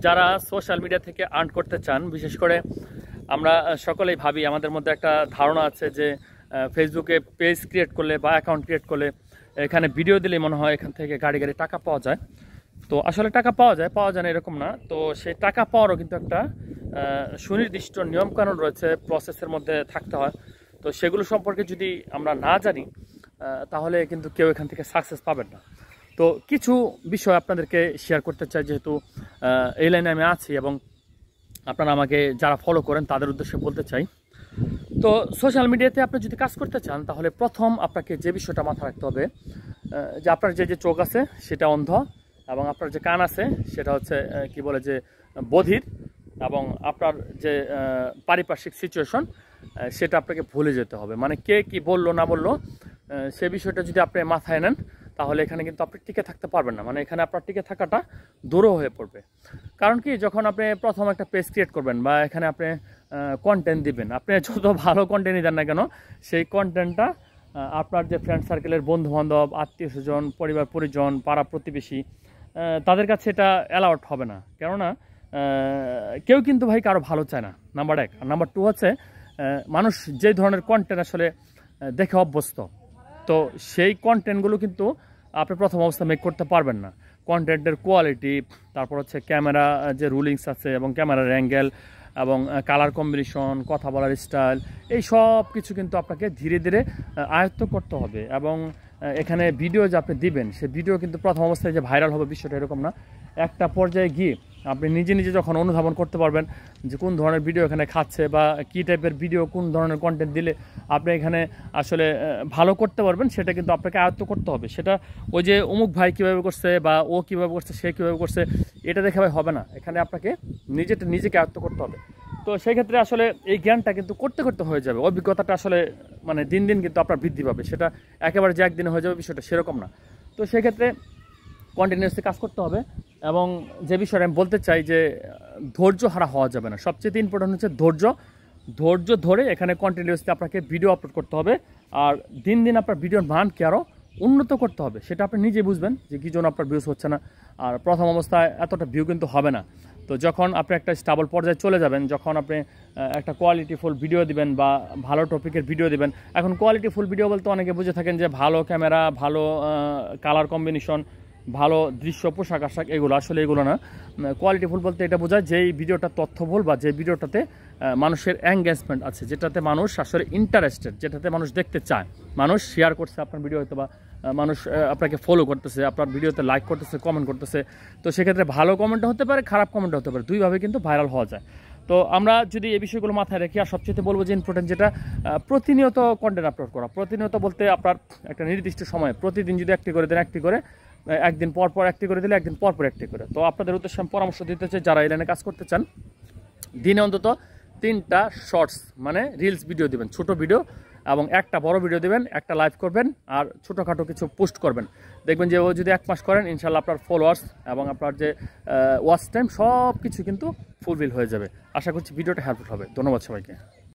যারা social media থেকে earn করতে চান, বিশেষ করে আমরা সকলেই ভাবি, আমাদের মধ্যে একটা ধারণা আছে যে ফেসবুকে পেজ ক্রিয়েট করলে বা অ্যাকাউন্ট ক্রিয়েট করলে এখানে ভিডিও দিলেই মনে হয় এখান থেকে গাড়ি টাকা পাওয়া যায়। তো আসলে টাকা পাওয়া যায় না এরকম না। তো সেই টাকা পাওয়ারও কিন্তু একটা সুনির্দিষ্ট নিয়মকানুন রয়েছে, প্রসেসের মধ্যে থাকতে হয়। তো সেগুলো সম্পর্কে যদি আমরা না জানি তাহলে কিন্তু কেউ এখান থেকে সাকসেস পাবেন না। তো কিছু বিষয় আপনাদেরকে শেয়ার করতে চাই, যেহেতু এই লাইনে আমি আছি এবং আপনারা আমাকে যারা ফলো করেন তাদের উদ্দেশ্যে বলতে চাই। তো সোশ্যাল মিডিয়াতে আপনি যদি কাজ করতে চান তাহলে প্রথম আপনাকে যে বিষয়টা মাথায় রাখতে হবে যে আপনার যে চোখ আছে সেটা অন্ধ, এবং আপনার যে কান আছে সেটা হচ্ছে কি বলে যে বধির, এবং আপনার যে পারিপার্শ্বিক সিচুয়েশন সেটা আপনাকে ভুলে যেতে হবে। মানে কে কি বললো না বললো সে বিষয়টা যদি আপনি মাথায় নেন তাহলে এখানে কিন্তু আপনি টিকে থাকতে পারবেন না। মানে এখানে আপনার টিকে থাকাটা দূরও হয়ে পড়বে। কারণ কি, যখন আপনি প্রথম একটা পেজ ক্রিয়েট করবেন বা এখানে আপনি কন্টেন্ট দিবেন, আপনি যত ভালো কন্টেন্টই দেন না কেন, সেই কন্টেন্টটা আপনার যে ফ্রেন্ড সার্কেলের বন্ধুবান্ধব, আত্মীয় স্বজন, পরিবার পরিজন, পাড়া প্রতিবেশী, তাদের কাছে এটা অ্যালাউড হবে না। কেননা কেউ কিন্তু ভাই কারো ভালো চায় না, নাম্বার 1। আর নাম্বার 2 হচ্ছে মানুষ যে ধরনের কন্টেন্ট আসলে দেখে অভ্যস্ত, তো সেই কন্টেন্টগুলো কিন্তু আপনি প্রথম অবস্থা মেক করতে পারবেন না। কন্টেন্টের কোয়ালিটি, তারপর হচ্ছে ক্যামেরা যে রুলিংস আছে এবং ক্যামেরার অ্যাঙ্গেল এবং কালার কম্বিনেশন, কথা বলার স্টাইল, এই সব কিছু কিন্তু আপনাকে ধীরে ধীরে আয়ত্ত করতে হবে। এবং এখানে ভিডিও যে আপনি দিবেন সে ভিডিও কিন্তু প্রথম অবস্থায় যে ভাইরাল হবে বিষয়টা এরকম না। একটা পর্যায়ে গিয়ে আপনি নিজে নিজে যখন অনুধাবন করতে পারবেন যে কোন ধরনের ভিডিও এখানে খাচ্ছে বা কী টাইপের ভিডিও, কোন ধরনের কন্টেন্ট দিলে আপনি এখানে আসলে ভালো করতে পারবেন, সেটা কিন্তু আপনাকে আয়ত্ত করতে হবে। সেটা ওই যে অমুক ভাই কীভাবে করছে বা ও কীভাবে করছে, সে কীভাবে করছে, এটা দেখে ভাই হবে না। এখানে আপনাকে নিজেকে আয়ত্ত করতে হবে। তো সেই ক্ষেত্রে আসলে এই জ্ঞানটা কিন্তু করতে করতে হয়ে যাবে। অভিজ্ঞতাটা আসলে মানে দিন দিন কিন্তু আপনার বৃদ্ধি পাবে। সেটা একেবারে যে একদিনে হয়ে যাবে বিষয়টা সেরকম না। তো সেক্ষেত্রে কন্টিনিউয়াসলি কাজ করতে হবে। এবং যে বিষয়টা আমি বলতে চাই যে ধৈর্য হারা হওয়া যাবে না। সবচেয়ে ইম্পর্টেন্ট হচ্ছে ধৈর্য ধরে এখানে কন্টিনিউয়াসলি আপনাকে ভিডিও আপলোড করতে হবে। আর দিন দিন আপনার ভিডিওর মানকে আরও উন্নত করতে হবে। সেটা আপনি নিজে বুঝবেন যে কী জন্য আপনার ভিউজ হচ্ছে না। আর প্রথম অবস্থায় এতটা ভিউ কিন্তু হবে না। তো যখন আপনি একটা স্টেবল পর্যায়ে চলে যাবেন, যখন আপনি একটা কোয়ালিটিফুল ভিডিও দিবেন বা ভালো টপিকের ভিডিও দিবেন। এখন কোয়ালিটিফুল ভিডিও বলতে অনেকে বুঝে থাকেন যে ভালো ক্যামেরা, ভালো কালার কম্বিনেশন, ভালো দৃশ্য, পোশাক আশাক, এগুলো আসলে এগুলো না। কোয়ালিটিফুল বলতে এটা বোঝায় যেই ভিডিওটা তথ্যবহুল বা যে ভিডিওটাতে মানুষের এঙ্গেজমেন্ট আছে, যেটাতে মানুষ আসলে ইন্টারেস্টেড, যেটাতে মানুষ দেখতে চায়, মানুষ শেয়ার করছে আপনার ভিডিও, হয়তো বা মানুষ আপনাকে ফলো করতেছে, আপনার ভিডিওতে লাইক করতেছে, কমেন্ট করতেছে। তো সেক্ষেত্রে ভালো কমেন্টও হতে পারে, খারাপ কমেন্টও হতে পারে, দুইভাবে কিন্তু ভাইরাল হওয়া যায়। তো আমরা যদি এই বিষয়গুলো মাথায় রাখি, আর সবচেয়ে বলবো যে ইম্পর্টেন্ট যেটা, প্রতিনিয়ত কন্টেন্ট আপলোড করা। প্রতিনিয়ত বলতে আপনার একটা নির্দিষ্ট সময়, প্রতিদিন যদি একটি করে দেন, একটি করে, একদিন পর পর একটি করে দিলে একদিন পর পর একটি করে। তো আপনাদের উদ্দেশ্যে আমি পরামর্শ দিতে চাই, যারা এই লাইনে কাজ করতে চান, দিনে অন্তত 3টা শর্টস মানে রিলস ভিডিও দিবেন, ছোট ভিডিও, এবং একটা বড় ভিডিও দিবেন, একটা লাইভ করবেন, আর ছোটোখাটো কিছু পোস্ট করবেন। দেখবেন যে ও যদি 1 মাস করেন, ইনশাল্লাহ আপনার ফলোয়ার্স এবং আপনার যে ওয়াচ টাইম সব কিছু কিন্তু ফুলফিল হয়ে যাবে। আশা করছি ভিডিওটা হেল্পফুল হবে। ধন্যবাদ সবাইকে।